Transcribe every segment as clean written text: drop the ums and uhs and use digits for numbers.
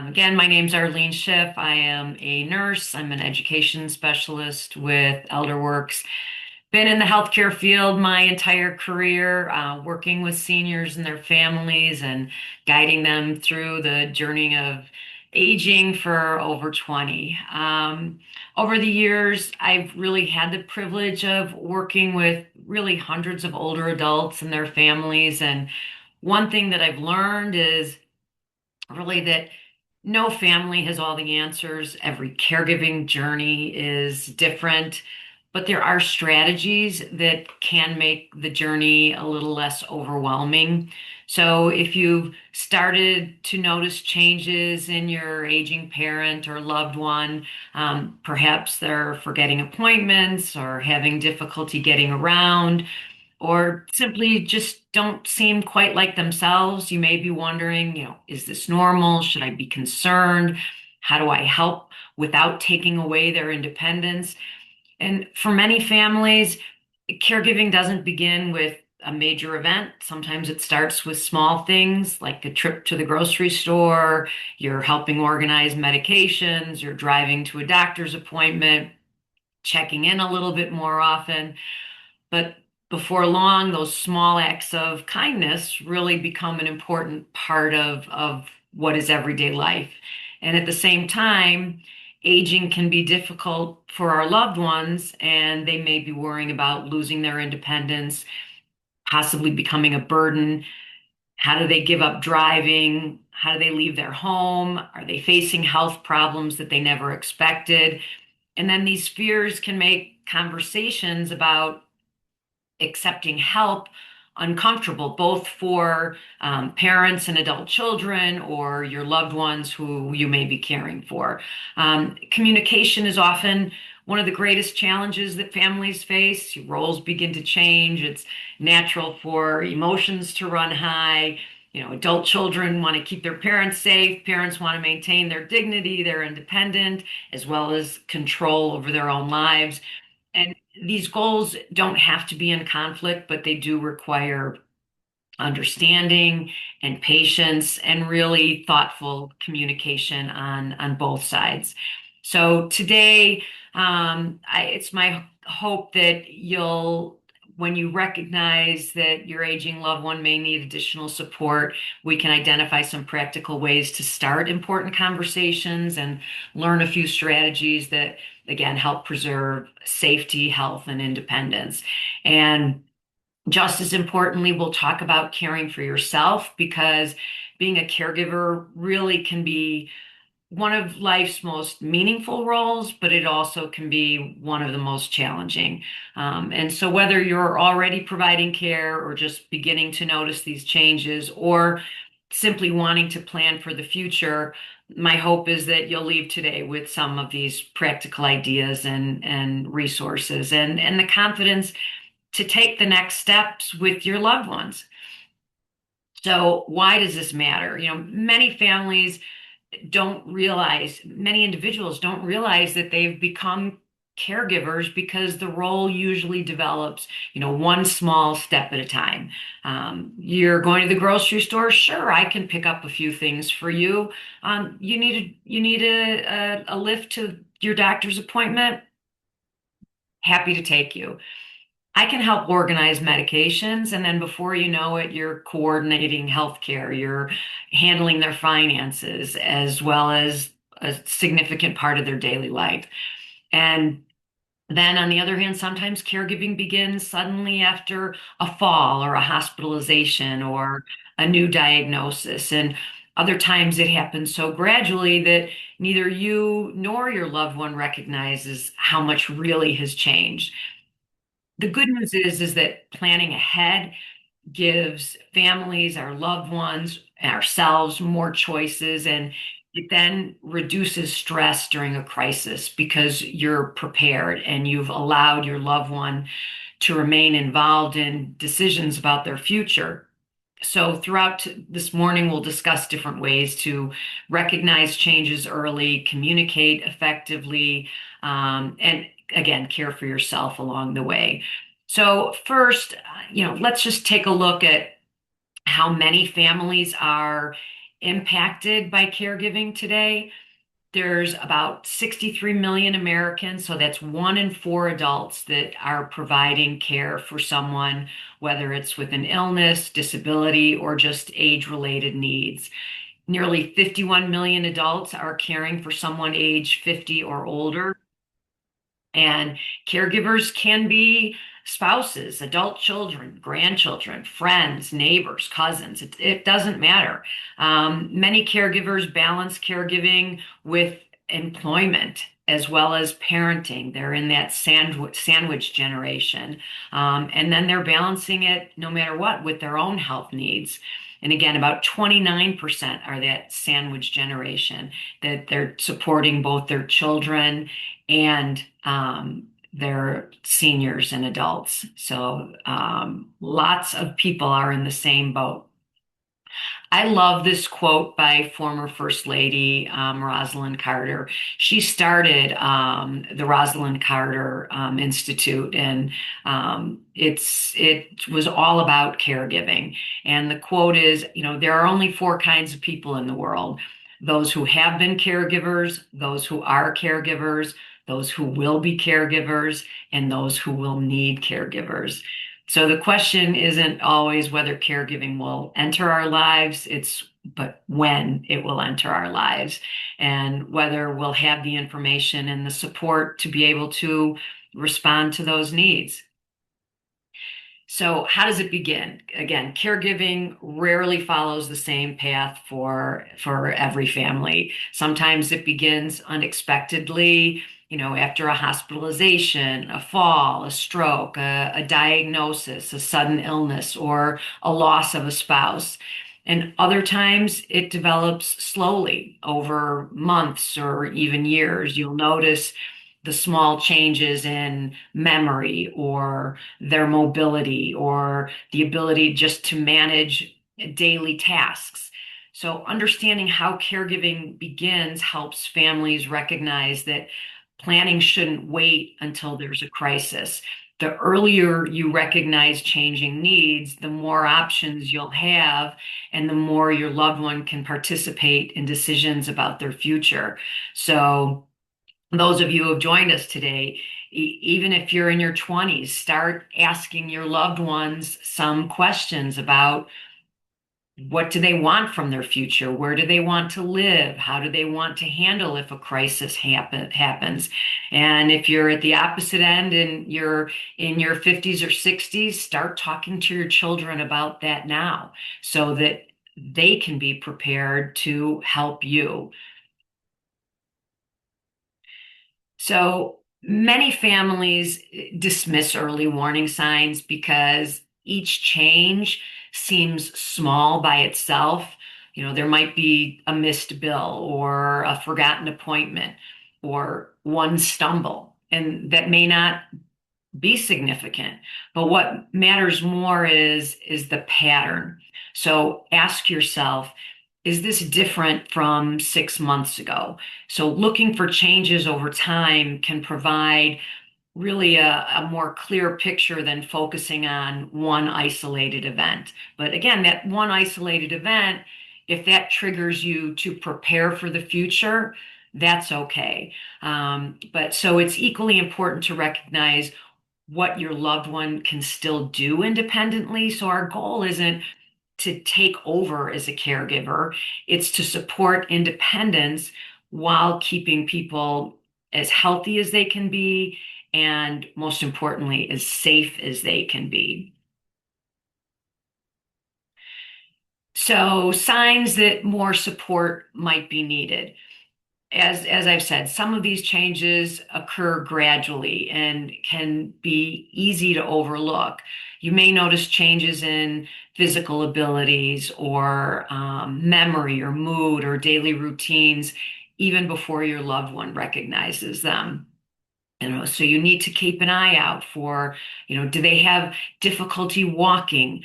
Again, my name's Arlene Schiff. I am a nurse. I'm an education specialist with Elderwerks. Been in the healthcare field my entire career, working with seniors and their families and guiding them through the journey of aging for over 20. Over the years, I've really had the privilege of working with really hundreds of older adults and their families. And one thing that I've learned is really that no family has all the answers. Every caregiving journey is different, but there are strategies that can make the journey a little less overwhelming. So if you've started to notice changes in your aging parent or loved one, perhaps they're forgetting appointments or having difficulty getting around, or simply just don't seem quite like themselves. You may be wondering, is this normal? Should I be concerned? How do I help without taking away their independence? And for many families, caregiving doesn't begin with a major event. Sometimes it starts with small things like a trip to the grocery store, you're helping organize medications, you're driving to a doctor's appointment, checking in a little bit more often. But before long, those small acts of kindness really become an important part of what is everyday life. And at the same time, aging can be difficult for our loved ones, and they may be worrying about losing their independence, possibly becoming a burden. How do they give up driving? How do they leave their home? Are they facing health problems that they never expected? And then these fears can make conversations about accepting help uncomfortable, both for parents and adult children or your loved ones who you may be caring for. Communication is often one of the greatest challenges that families face. Your roles begin to change. It's natural for emotions to run high. Adult children want to keep their parents safe. Parents want to maintain their dignity, their independence, as well as control over their own lives. And these goals don't have to be in conflict, but they do require understanding and patience and really thoughtful communication on both sides. So today, it's my hope that when you recognize that your aging loved one may need additional support, we can identify some practical ways to start important conversations and learn a few strategies that, again, help preserve safety, health, and independence. And just as importantly, we'll talk about caring for yourself, because being a caregiver really can be one of life's most meaningful roles, but it also can be one of the most challenging. And so whether you're already providing care or just beginning to notice these changes or simply wanting to plan for the future, my hope is that you'll leave today with some of these practical ideas and resources and the confidence to take the next steps with your loved ones. So why does this matter? Many individuals don't realize that they've become caregivers because the role usually develops, one small step at a time. You're going to the grocery store. Sure, I can pick up a few things for you. You need a lift to your doctor's appointment. Happy to take you. I can help organize medications, and then before you know it, you're coordinating healthcare, you're handling their finances as well as a significant part of their daily life. And then on the other hand, sometimes caregiving begins suddenly after a fall or a hospitalization or a new diagnosis. And other times it happens so gradually that neither you nor your loved one recognizes how much really has changed. The good news is that planning ahead gives families, our loved ones, ourselves more choices, and it then reduces stress during a crisis because you're prepared and you've allowed your loved one to remain involved in decisions about their future. So, throughout this morning, we'll discuss different ways to recognize changes early, communicate effectively, and again, care for yourself along the way. So, first, let's just take a look at how many families are impacted by caregiving today. There's about 63 million Americans, so that's 1 in 4 adults that are providing care for someone, whether it's with an illness, disability, or just age-related needs. Nearly 51 million adults are caring for someone age 50 or older. And caregivers can be spouses, adult children, grandchildren, friends, neighbors, cousins. It doesn't matter. Many caregivers balance caregiving with employment as well as parenting. They're in that sandwich generation. And then they're balancing it no matter what with their own health needs. And again, about 29% are that sandwich generation, that they're supporting both their children and they're seniors and adults. So lots of people are in the same boat. I love this quote by former First Lady Rosalind Carter. She started the Rosalind Carter Institute, and it was all about caregiving. And the quote is, there are only four kinds of people in the world: those who have been caregivers, those who are caregivers, those who will be caregivers, and those who will need caregivers. So the question isn't always whether caregiving will enter our lives, but when it will enter our lives and whether we'll have the information and the support to be able to respond to those needs. So how does it begin? Again, caregiving rarely follows the same path for every family. Sometimes it begins unexpectedly, after a hospitalization, a fall, a stroke, a diagnosis, a sudden illness, or a loss of a spouse. And other times it develops slowly over months or even years. You'll notice the small changes in memory or their mobility or the ability just to manage daily tasks. So, understanding how caregiving begins helps families recognize that planning shouldn't wait until there's a crisis. The earlier you recognize changing needs, the more options you'll have, and the more your loved one can participate in decisions about their future. So, those of you who have joined us today, even if you're in your 20s, start asking your loved ones some questions about what do they want from their future? Where do they want to live? How do they want to handle if a crisis happens? And if you're at the opposite end and you're in your 50s or 60s, start talking to your children about that now so that they can be prepared to help you. So many families dismiss early warning signs because each change seems small by itself. There might be a missed bill or a forgotten appointment or one stumble, and that may not be significant. But what matters more is the pattern. So ask yourself, is this different from 6 months ago? So looking for changes over time can provide really a more clear picture than focusing on one isolated event. But again, that one isolated event, if that triggers you to prepare for the future, that's okay. But so it's equally important to recognize what your loved one can still do independently. So our goal isn't to take over as a caregiver, it's to support independence while keeping people as healthy as they can be and most importantly, as safe as they can be. So signs that more support might be needed. as I've said, some of these changes occur gradually and can be easy to overlook. You may notice changes in physical abilities or memory or mood or daily routines even before your loved one recognizes them. So you need to keep an eye out for, do they have difficulty walking,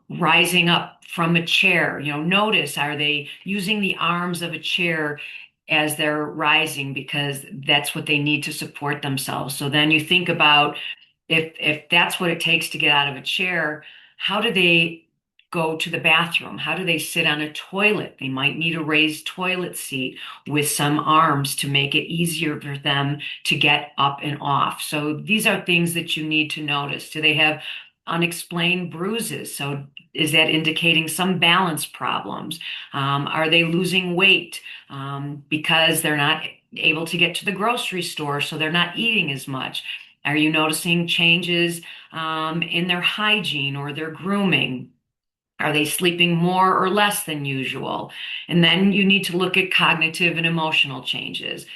rising up from a chair? Notice, are they using the arms of a chair as they're rising because that's what they need to support themselves? So then you think about if that's what it takes to get out of a chair, how do they go to the bathroom? How do they sit on a toilet? They might need a raised toilet seat with some arms to make it easier for them to get up and off. So these are things that you need to notice. Do they have unexplained bruises? So is that indicating some balance problems? Are they losing weight because they're not able to get to the grocery store, so they're not eating as much? Are you noticing changes in their hygiene or their grooming? Are they sleeping more or less than usual? And then you need to look at cognitive and emotional changes.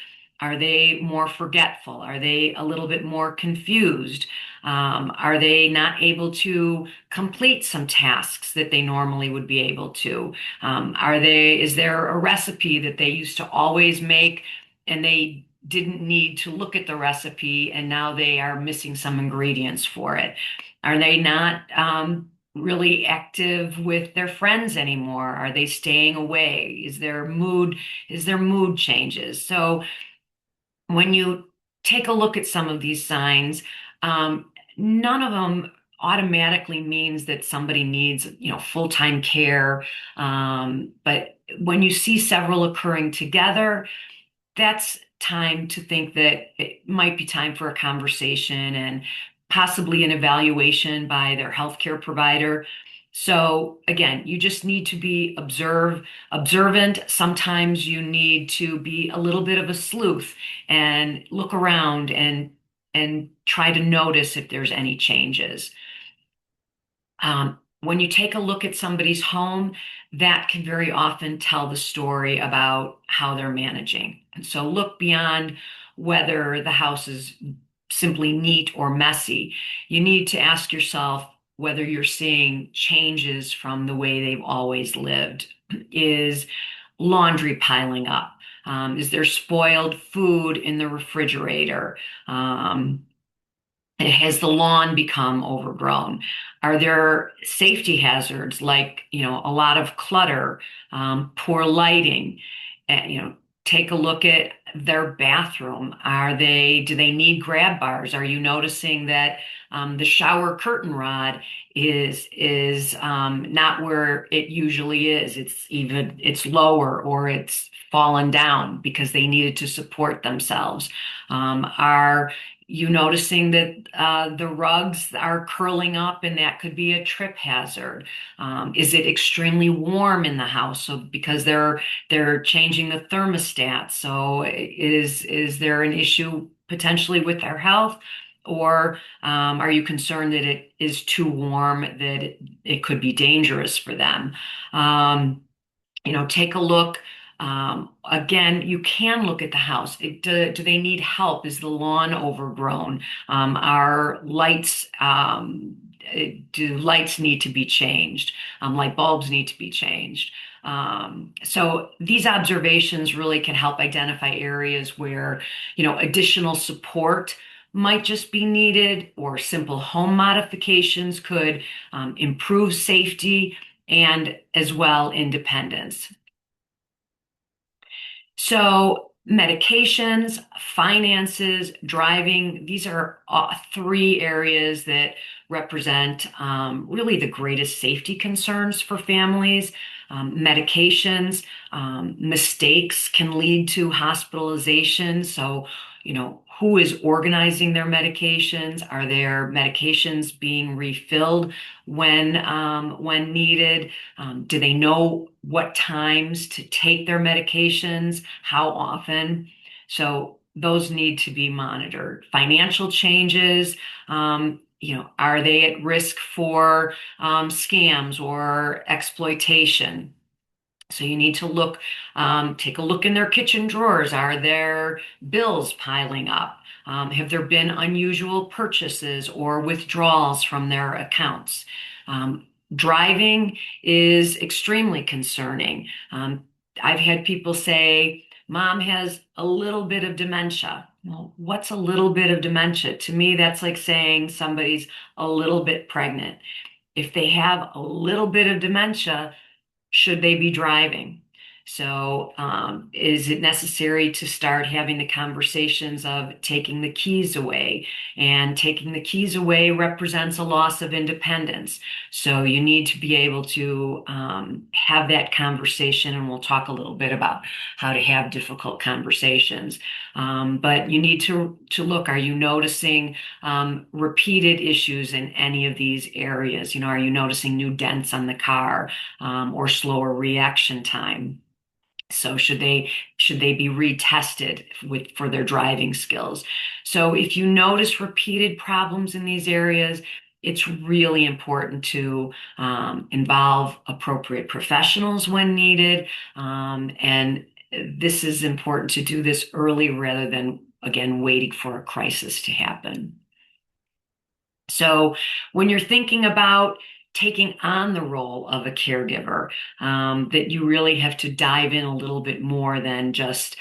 Are they more forgetful? Are they a little bit more confused? Are they not able to complete some tasks that they normally would be able to? Is there a recipe that they used to always make and they didn't need to look at the recipe and now they are missing some ingredients for it? Are they not really active with their friends anymore? Are they staying away? Is there mood changes? So when you take a look at some of these signs, none of them automatically means that somebody needs, full-time care. But when you see several occurring together, that's time to think that it might be time for a conversation and possibly an evaluation by their healthcare provider. So again, you just need to be observant. Sometimes you need to be a little bit of a sleuth and look around and try to notice if there's any changes. When you take a look at somebody's home, that can very often tell the story about how they're managing. And so look beyond whether the house is simply neat or messy. You need to ask yourself whether you're seeing changes from the way they've always lived. Is laundry piling up? Is there spoiled food in the refrigerator? Has the lawn become overgrown? Are there safety hazards like, a lot of clutter, poor lighting? Take a look at their bathroom. Do they need grab bars? Are you noticing that the shower curtain rod is not where it usually is? It's lower or it's fallen down because they needed to support themselves. Are you noticing that the rugs are curling up and that could be a trip hazard? Is it extremely warm in the house? So because they're changing the thermostat. So is there an issue potentially with their health? Or are you concerned that it is too warm, that it could be dangerous for them? Take a look. Again, you can look at the house. Do they need help? Is the lawn overgrown? Are lights, do lights need to be changed? Light bulbs need to be changed. So these observations really can help identify areas where, additional support might just be needed, or simple home modifications could improve safety and as well independence. So medications, finances, driving, these are three areas that represent really the greatest safety concerns for families. Medications, mistakes can lead to hospitalization. So, who is organizing their medications? Are their medications being refilled when needed? Do they know what times to take their medications? How often? So those need to be monitored. Financial changes, are they at risk for scams or exploitation? So you need to look, take a look in their kitchen drawers. Are there bills piling up? Have there been unusual purchases or withdrawals from their accounts? Driving is extremely concerning. I've had people say, Mom has a little bit of dementia. Well, what's a little bit of dementia? To me, that's like saying somebody's a little bit pregnant. If they have a little bit of dementia, should they be driving? So, is it necessary to start having the conversations of taking the keys away? And taking the keys away represents a loss of independence. So, you need to be able to have that conversation, and we'll talk a little bit about how to have difficult conversations. But you need to look, are you noticing repeated issues in any of these areas? Are you noticing new dents on the car? Or slower reaction time. So should they be retested for their driving skills? So if you notice repeated problems in these areas, it's really important to involve appropriate professionals when needed. And this is important to do this early rather than, again, waiting for a crisis to happen. So when you're thinking about taking on the role of a caregiver, that you really have to dive in a little bit more than just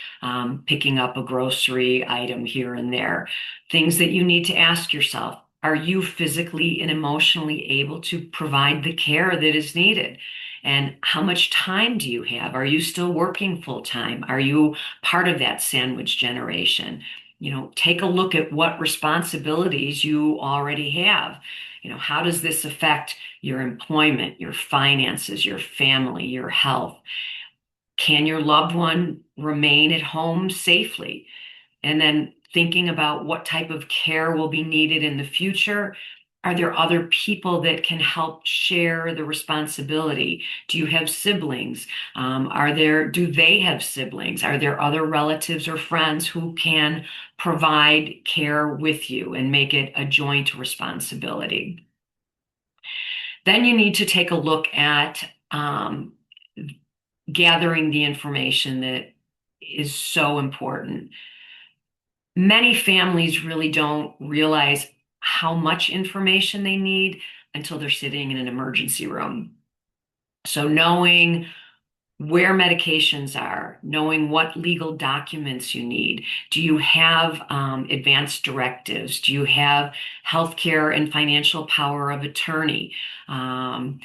picking up a grocery item here and there. Things that you need to ask yourself, are you physically and emotionally able to provide the care that is needed? And how much time do you have? Are you still working full time? Are you part of that sandwich generation? Take a look at what responsibilities you already have. How does this affect your employment, your finances, your family, your health? Can your loved one remain at home safely? And then thinking about what type of care will be needed in the future. Are there other people that can help share the responsibility? Do you have siblings? Do they have siblings? Are there other relatives or friends who can provide care with you and make it a joint responsibility? Then you need to take a look at gathering the information that is so important. Many families really don't realize how much information they need until they're sitting in an emergency room. So knowing where medications are, knowing what legal documents you need. Do you have advanced directives? Do you have healthcare and financial power of attorney? Do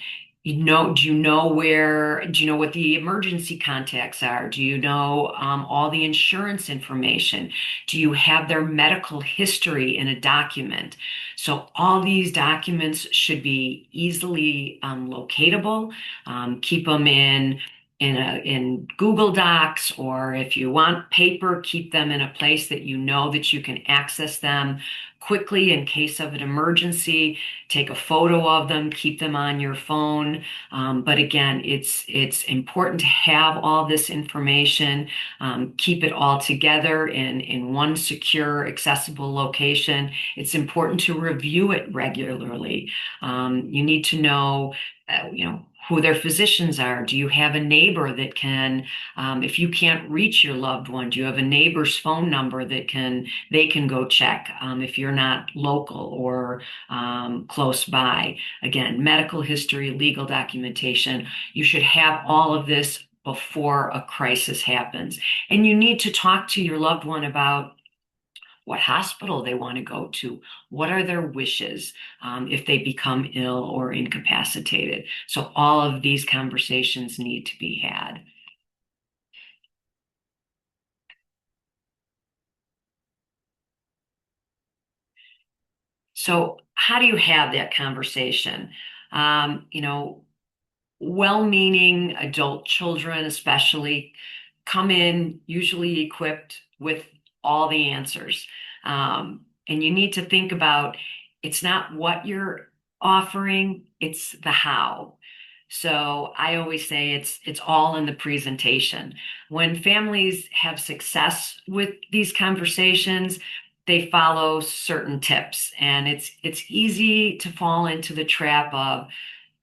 you know what the emergency contacts are? Do you know all the insurance information? Do you have their medical history in a document? So all these documents should be easily locatable. Keep them in Google Docs, or if you want paper, keep them in a place that you know that you can access them quickly in case of an emergency. Take a photo of them, keep them on your phone. But again, it's important to have all this information, keep it all together in one secure, accessible location. It's important to review it regularly. You need to know, who their physicians are. Do you have a neighbor that can, if you can't reach your loved one, do you have a neighbor's phone number that they can go check if you're not local or close by? Again, medical history, legal documentation. You should have all of this before a crisis happens. And you need to talk to your loved one about what hospital they want to go to, what are their wishes if they become ill or incapacitated. So all of these conversations need to be had. So how do you have that conversation? Um, you know, Well-meaning adult children, especially, come in usually equipped with all the answers. And you need to think about it's not what you're offering, it's the how. So I always say it's all in the presentation. When families have success with these conversations, they follow certain tips, and it's easy to fall into the trap of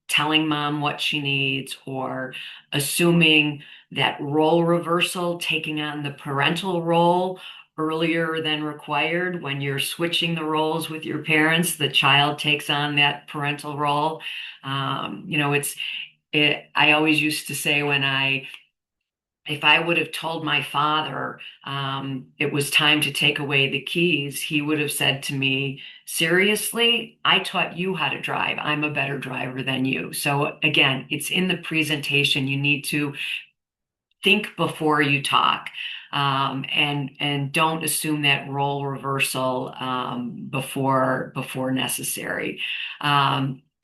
telling mom what she needs, or assuming that role reversal, taking on the parental role earlier than required. When you're switching the roles with your parents, the child takes on that parental role. I always used to say if I would have told my father it was time to take away the keys, he would have said to me, seriously, I taught you how to drive. I'm a better driver than you. So again, it's in the presentation. You need to think before you talk, and don't assume that role reversal before necessary.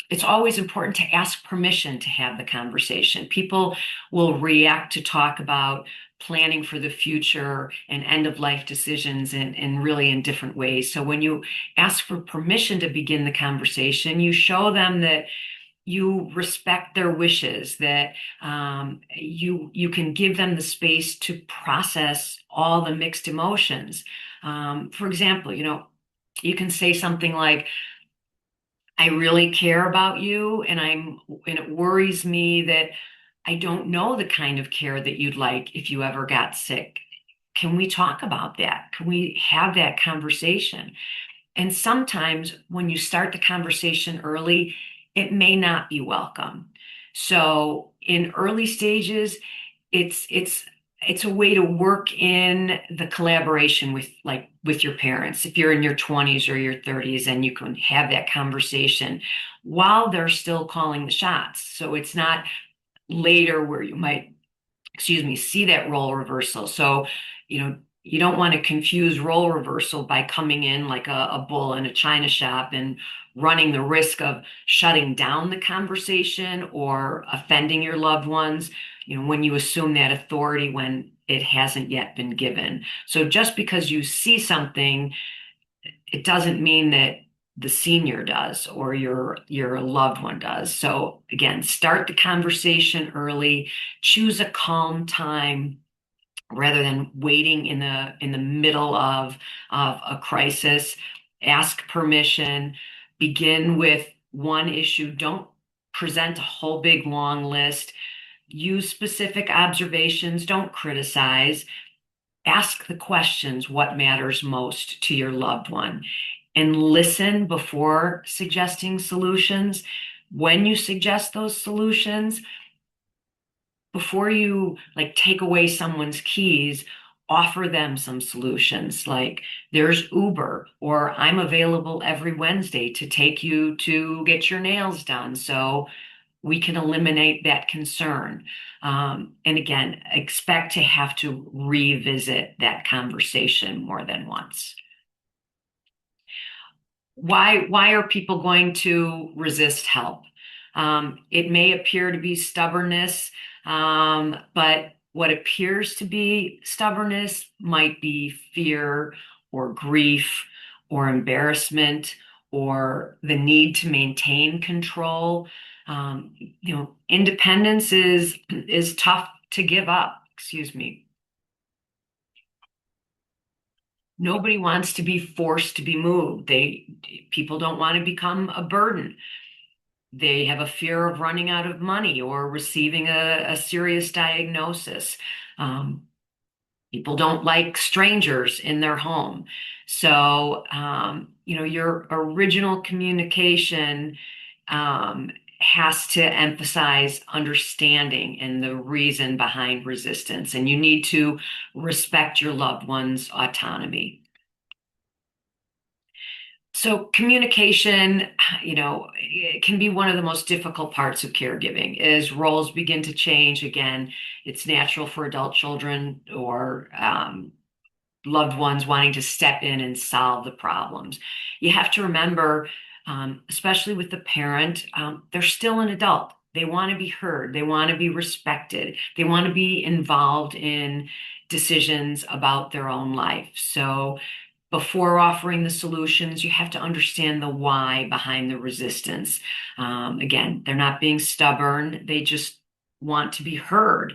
It's always important to ask permission to have the conversation. People will react to talk about planning for the future and end of life decisions in really in different ways. So when you ask for permission to begin the conversation, you show them that you respect their wishes, that you can give them the space to process all the mixed emotions. For example, you can say something like, I really care about you, and it worries me that I don't know the kind of care that you'd like if you ever got sick. Can we talk about that? Can we have that conversation? And sometimes when you start the conversation early, it may not be welcome. So in early stages, it's a way to work in the collaboration with your parents. If you're in your 20s or your 30s, and you can have that conversation while they're still calling the shots. So it's not later where you might, excuse me, see that role reversal. So, you don't want to confuse role reversal by coming in like a bull in a china shop and running the risk of shutting down the conversation or offending your loved ones, when you assume that authority when it hasn't yet been given. So just because you see something, it doesn't mean that the senior does or your loved one does. So again, start the conversation early, choose a calm time rather than waiting in the middle of a crisis. Ask permission, begin with one issue. Don't present a whole big long list. Use specific observations, don't criticize. Ask the questions, what matters most to your loved one, and listen before suggesting solutions. When you suggest those solutions, before you like take away someone's keys, offer them some solutions like there's Uber, or I'm available every Wednesday to take you to get your nails done. So we can eliminate that concern. And again, expect to have to revisit that conversation more than once. Why are people going to resist help? It may appear to be stubbornness, but what appears to be stubbornness might be fear or grief or embarrassment or the need to maintain control. Independence is tough to give up. Excuse me. Nobody wants to be forced to be moved. People don't want to become a burden. They have a fear of running out of money or receiving a serious diagnosis. Um, People don't like strangers in their home. So, your original communication has to emphasize understanding and the reason behind resistance. And you need to respect your loved one's autonomy. So communication, it can be one of the most difficult parts of caregiving. As roles begin to change, again, it's natural for adult children or loved ones wanting to step in and solve the problems. You have to remember, especially with the parent, they're still an adult. They want to be heard. They want to be respected. They want to be involved in decisions about their own life. So before offering the solutions, you have to understand the why behind the resistance. Again, they're not being stubborn. They just want to be heard.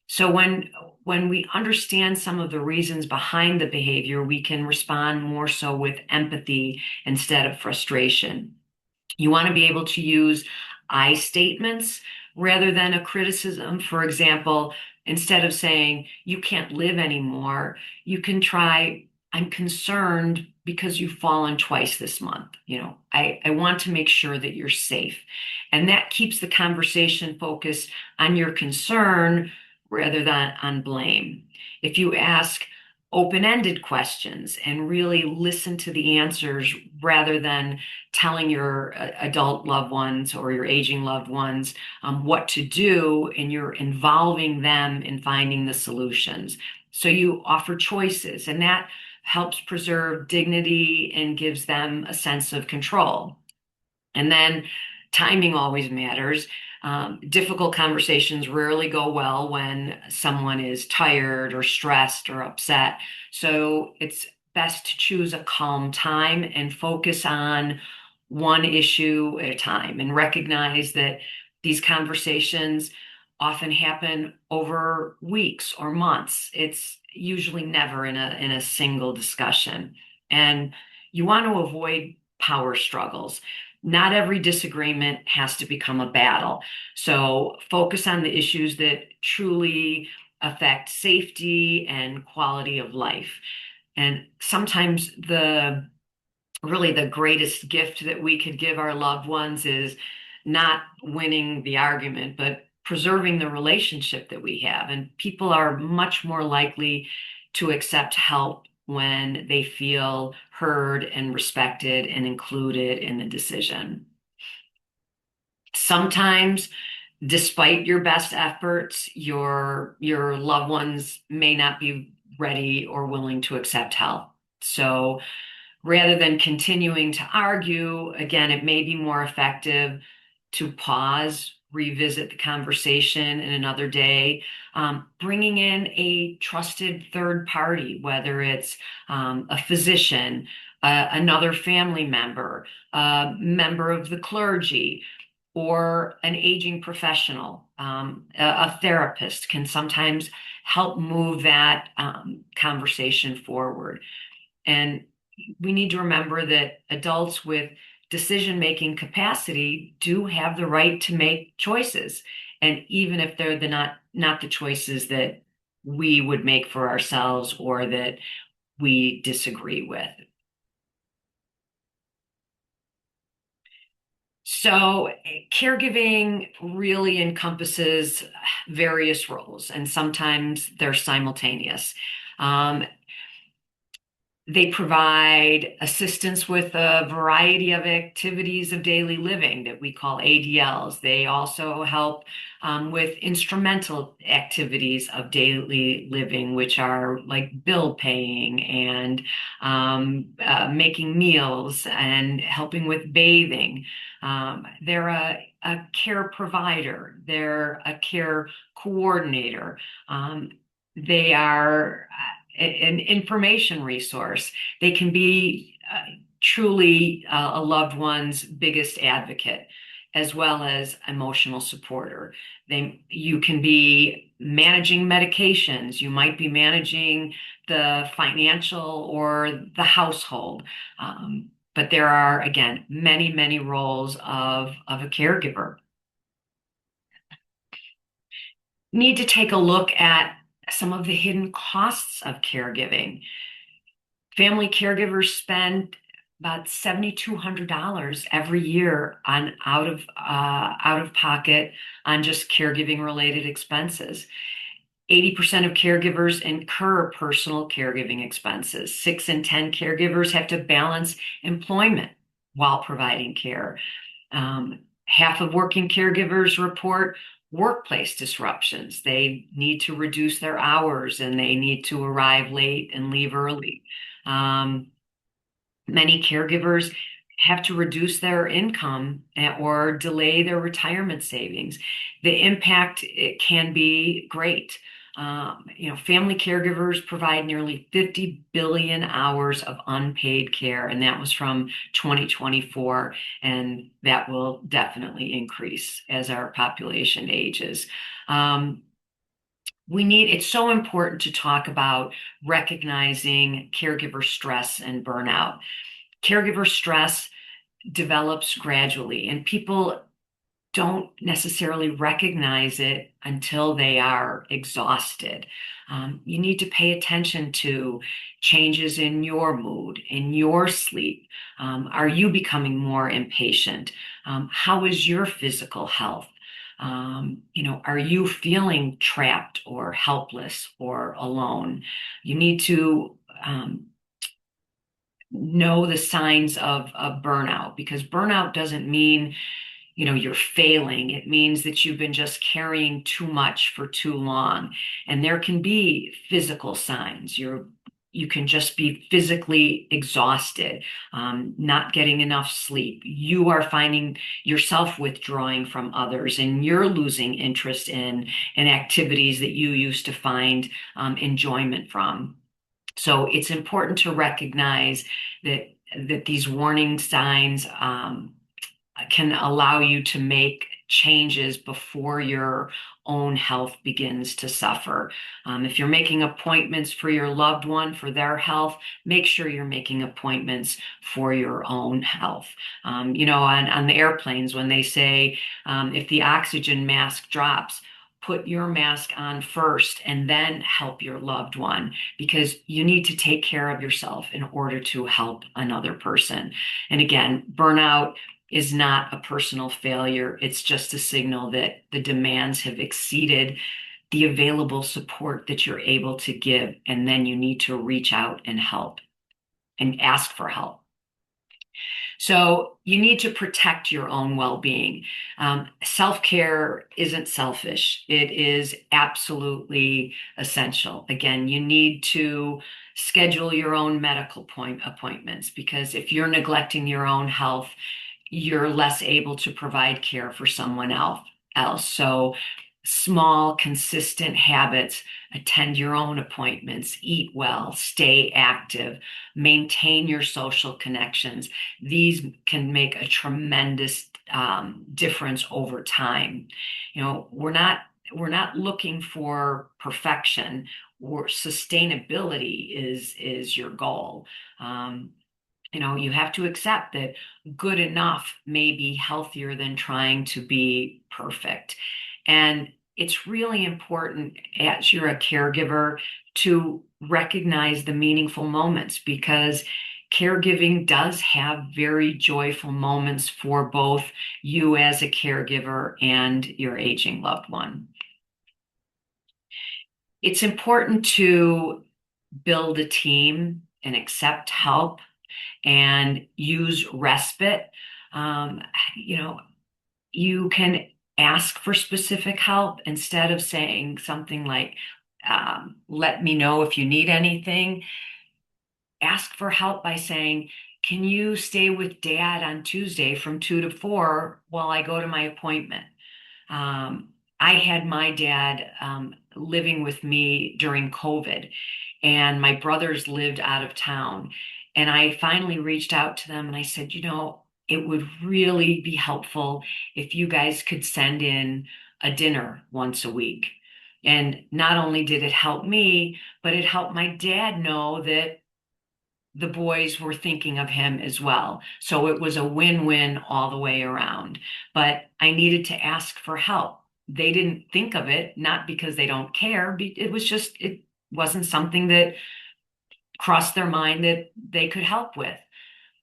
So when we understand some of the reasons behind the behavior, we can respond more so with empathy instead of frustration. You want to be able to use I statements rather than a criticism. For example, instead of saying, you can't live anymore, you can try, I'm concerned because you've fallen twice this month. I want to make sure that you're safe. And that keeps the conversation focused on your concern rather than on blame. If you ask open-ended questions and really listen to the answers rather than telling your adult loved ones or your aging loved ones what to do, and you're involving them in finding the solutions. So you offer choices, and that helps preserve dignity and gives them a sense of control. And then timing always matters. Difficult conversations rarely go well when someone is tired or stressed or upset. So it's best to choose a calm time and focus on one issue at a time and recognize that these conversations often happen over weeks or months. It's usually never in a single discussion. And you want to avoid power struggles. Not every disagreement has to become a battle. So focus on the issues that truly affect safety and quality of life. And sometimes the greatest gift that we could give our loved ones is not winning the argument, but preserving the relationship that we have. And people are much more likely to accept help when they feel heard and respected and included in the decision. Sometimes, despite your best efforts, your loved ones may not be ready or willing to accept help. So rather than continuing to argue, again, it may be more effective to pause, revisit the conversation in another day, bringing in a trusted third party, whether it's a physician, another family member, a member of the clergy, or an aging professional. A therapist can sometimes help move that conversation forward. And we need to remember that adults with decision-making capacity do have the right to make choices. And even if they're not the choices that we would make for ourselves or that we disagree with. So caregiving really encompasses various roles, and sometimes they're simultaneous. Um, They provide assistance with a variety of activities of daily living that we call ADLs. They also help with instrumental activities of daily living, which are like bill paying and making meals and helping with bathing. They're a care provider, they're a care coordinator. They are an information resource. They can be truly a loved one's biggest advocate, as well as emotional supporter. You can be managing medications. You might be managing the financial or the household. But there are, again, many, many roles of a caregiver. Need to take a look at some of the hidden costs of caregiving. Family caregivers spend about $7,200 every year on out of pocket on just caregiving related expenses. 80% of caregivers incur personal caregiving expenses. 6 in 10 caregivers have to balance employment while providing care. Half of working caregivers report workplace disruptions. They need to reduce their hours and they need to arrive late and leave early. Um, Many caregivers have to reduce their income or delay their retirement savings. The impact it can be great. Family caregivers provide nearly 50 billion hours of unpaid care, and that was from 2024, and that will definitely increase as our population ages. Um, it's so important to talk about recognizing caregiver stress and burnout. Caregiver stress develops gradually, and people don't necessarily recognize it until they are exhausted. You need to pay attention to changes in your mood, in your sleep. Are you becoming more impatient? How is your physical health? Are you feeling trapped or helpless or alone? You need to know the signs of burnout, because burnout doesn't mean you're failing. It means that you've been just carrying too much for too long. And there can be physical signs. You can just be physically exhausted, not getting enough sleep. You are finding yourself withdrawing from others, and you're losing interest in activities that you used to find enjoyment from. So it's important to recognize that these warning signs can allow you to make changes before your own health begins to suffer. If you're making appointments for your loved one for their health, make sure you're making appointments for your own health. On the airplanes, when they say if the oxygen mask drops, put your mask on first and then help your loved one, because you need to take care of yourself in order to help another person. And again, burnout is not a personal failure. It's just a signal that the demands have exceeded the available support that you're able to give. And then you need to reach out and help and ask for help. So you need to protect your own well-being. Self-care isn't selfish. It is absolutely essential. Again, you need to schedule your own medical appointments, because if you're neglecting your own health, you're less able to provide care for someone else. So small, consistent habits: attend your own appointments, eat well, stay active, maintain your social connections. These can make a tremendous difference over time. We're not looking for perfection, or sustainability is your goal. You have to accept that good enough may be healthier than trying to be perfect. And it's really important, as you're a caregiver, to recognize the meaningful moments, because caregiving does have very joyful moments for both you as a caregiver and your aging loved one. It's important to build a team and accept help and use respite. Um, you know, you can ask for specific help instead of saying something like, let me know if you need anything. Ask for help by saying, can you stay with dad on Tuesday from 2 to 4 while I go to my appointment? I had my dad living with me during COVID, and my brothers lived out of town. And I finally reached out to them and I said, it would really be helpful if you guys could send in a dinner once a week. And not only did it help me, but it helped my dad know that the boys were thinking of him as well. So it was a win-win all the way around. But I needed to ask for help. They didn't think of it, not because they don't care. It wasn't something that crossed their mind that they could help with.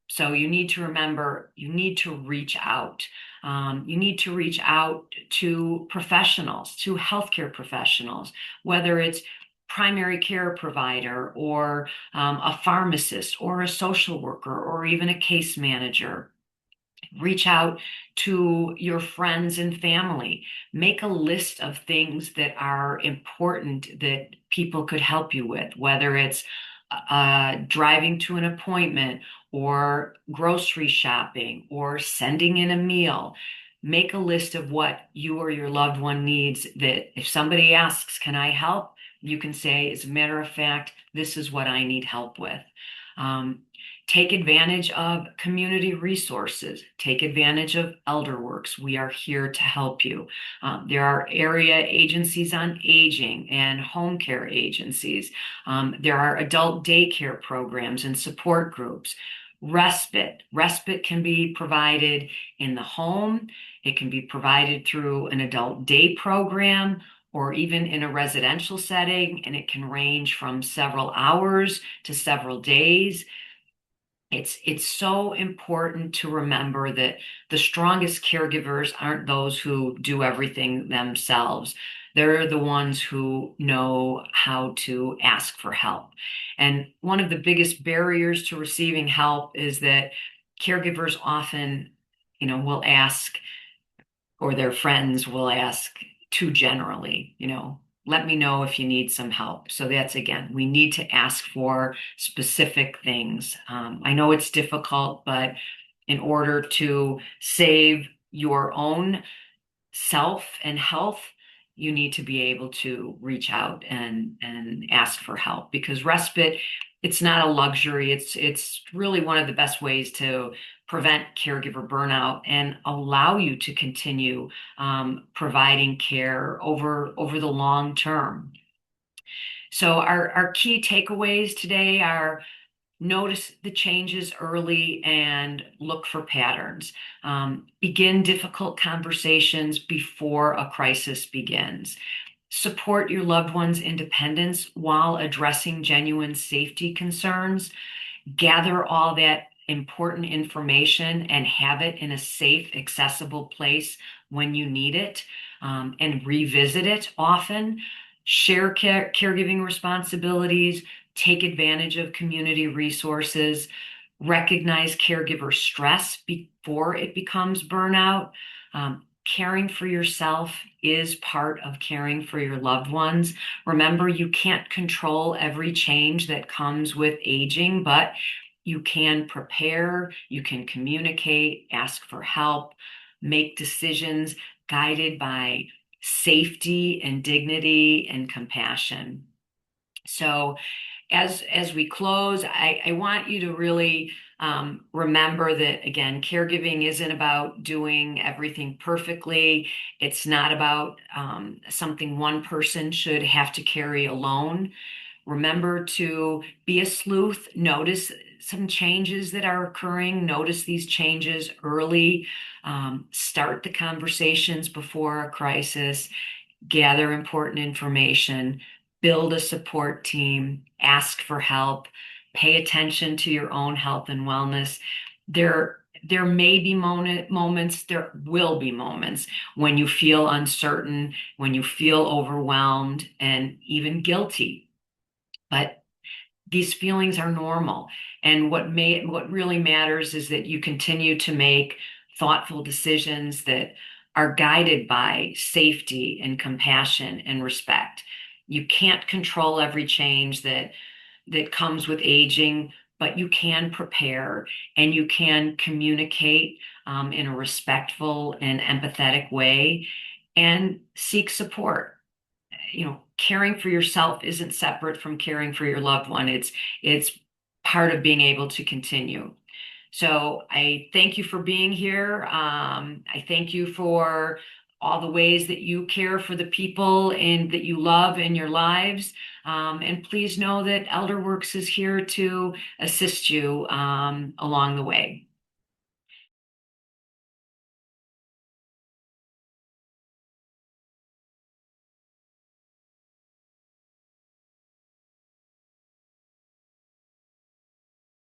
So you need to remember, you need to reach out. You need to reach out to professionals, to healthcare professionals, whether it's primary care provider or a pharmacist or a social worker or even a case manager. Reach out to your friends and family. Make a list of things that are important that people could help you with, whether it's driving to an appointment or grocery shopping or sending in a meal. Make a list of what you or your loved one needs, that if somebody asks, can I help? You can say, as a matter of fact, this is what I need help with. Take advantage of community resources. Take advantage of Elderwerks. We are here to help you. There are area agencies on aging and home care agencies. There are adult daycare programs and support groups. Respite. Respite can be provided in the home. It can be provided through an adult day program or even in a residential setting, and it can range from several hours to several days. It's so important to remember that the strongest caregivers aren't those who do everything themselves. They're the ones who know how to ask for help. And one of the biggest barriers to receiving help is that caregivers often, will ask, or their friends will ask too generally, let me know if you need some help. So that's again, we need to ask for specific things. I know it's difficult, but in order to save your own self and health, you need to be able to reach out and ask for help, because respite, it's not a luxury. It's really one of the best ways to prevent caregiver burnout and allow you to continue providing care over the long term. So our key takeaways today are: notice the changes early and look for patterns. Begin difficult conversations before a crisis begins. Support your loved one's independence while addressing genuine safety concerns. Gather all that important information and have it in a safe, accessible place when you need it, and revisit it often. Share caregiving responsibilities, take advantage of community resources, recognize caregiver stress before it becomes burnout. Caring for yourself is part of caring for your loved ones. Remember, you can't control every change that comes with aging, but you can prepare, you can communicate, ask for help, make decisions guided by safety and dignity and compassion. So as we close, I want you to really remember that, again, caregiving isn't about doing everything perfectly. It's not about something one person should have to carry alone. Remember to be a sleuth, notice some changes that are occurring, notice these changes early, start the conversations before a crisis, gather important information, build a support team, ask for help, pay attention to your own health and wellness. There may be moments, there will be moments when you feel uncertain, when you feel overwhelmed and even guilty. But these feelings are normal. And what really matters is that you continue to make thoughtful decisions that are guided by safety and compassion and respect. You can't control every change that comes with aging, but you can prepare and you can communicate in a respectful and empathetic way and seek support. Caring for yourself isn't separate from caring for your loved one. It's part of being able to continue. So I thank you for being here. I thank you for all the ways that you care for the people and that you love in your lives. And please know that Elderworks is here to assist you along the way.